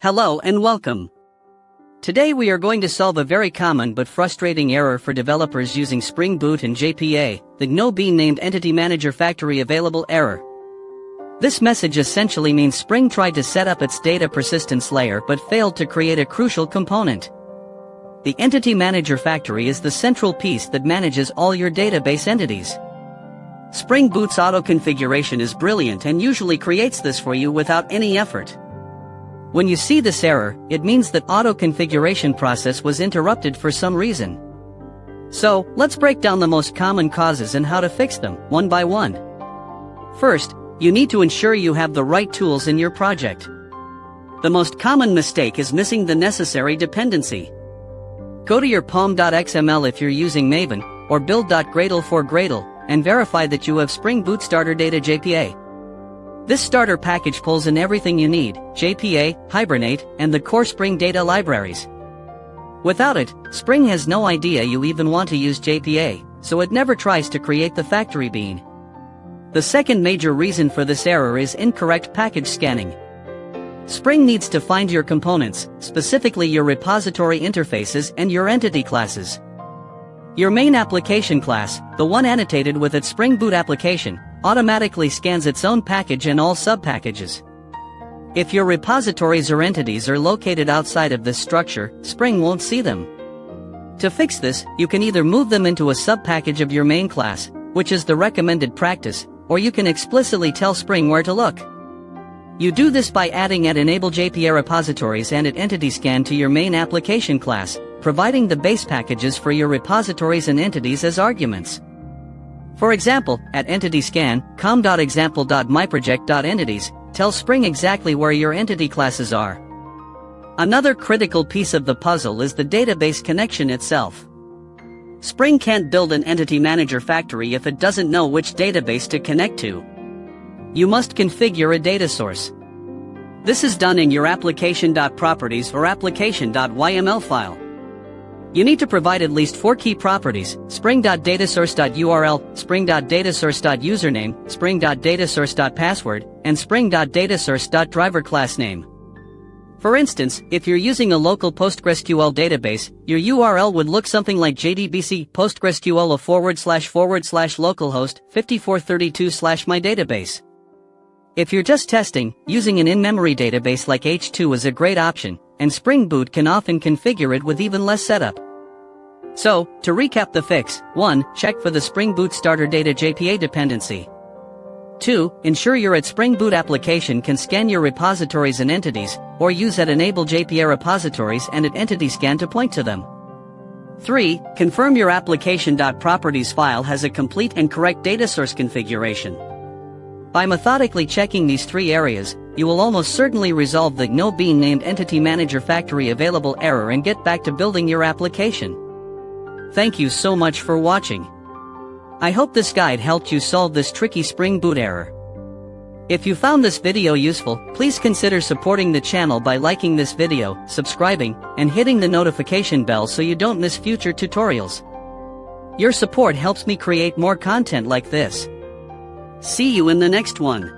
Hello and welcome. Today we are going to solve a very common but frustrating error for developers using Spring Boot and JPA, the no being named entityManagerFactory available error. This message essentially means Spring tried to set up its data persistence layer but failed to create a crucial component. The entityManagerFactory is the central piece that manages all your database entities. Spring Boot's auto-configuration is brilliant and usually creates this for you without any effort. When you see this error, it means that auto-configuration process was interrupted for some reason. So, let's break down the most common causes and how to fix them, one by one. First, you need to ensure you have the right tools in your project. The most common mistake is missing the necessary dependency. Go to your pom.xml if you're using Maven, or build.gradle for Gradle, and verify that you have spring.boot-starter-data-jpa. This starter package pulls in everything you need, JPA, Hibernate, and the core Spring data libraries. Without it, Spring has no idea you even want to use JPA, so it never tries to create the factory bean. The second major reason for this error is incorrect package scanning. Spring needs to find your components, specifically your repository interfaces and your entity classes. Your main application class, the one annotated with its Spring Boot application, automatically scans its own package and all subpackages. If your repositories or entities are located outside of this structure, Spring won't see them. To fix this, you can either move them into a subpackage of your main class, which is the recommended practice, or you can explicitly tell Spring where to look. You do this by adding @enable.jpa repositories and @entity_scan to your main application class, providing the base packages for your repositories and entities as arguments. For example, @entity_scan, com.example.myproject.entities, tell Spring exactly where your entity classes are. Another critical piece of the puzzle is the database connection itself. Spring can't build an entityManagerFactory if it doesn't know which database to connect to. You must configure a data source. This is done in your application.properties or application.yml file. You need to provide at least 4 key properties: spring.datasource.url, spring.datasource.username, spring.datasource.password, and spring.datasource.driverClassName. For instance, if you're using a local PostgreSQL database, your URL would look something like jdbc postgresql//localhost 5432/mydatabase. If you're just testing, using an in-memory database like H2 is a great option, and Spring Boot can often configure it with even less setup. So, to recap the fix: 1. Check for the spring-boot-starter-data-jpa dependency. 2. Ensure your Spring Boot application can scan your repositories and entities, or use @enable.jpa repositories and @entity_scan to point to them. 3. Confirm your application.properties file has a complete and correct data source configuration. By methodically checking these 3 areas, you will almost certainly resolve the no being named entityManagerFactory available error and get back to building your application. Thank you so much for watching. I hope this guide helped you solve this tricky Spring Boot error. If you found this video useful, please consider supporting the channel by liking this video, subscribing, and hitting the notification bell so you don't miss future tutorials. Your support helps me create more content like this. See you in the next one.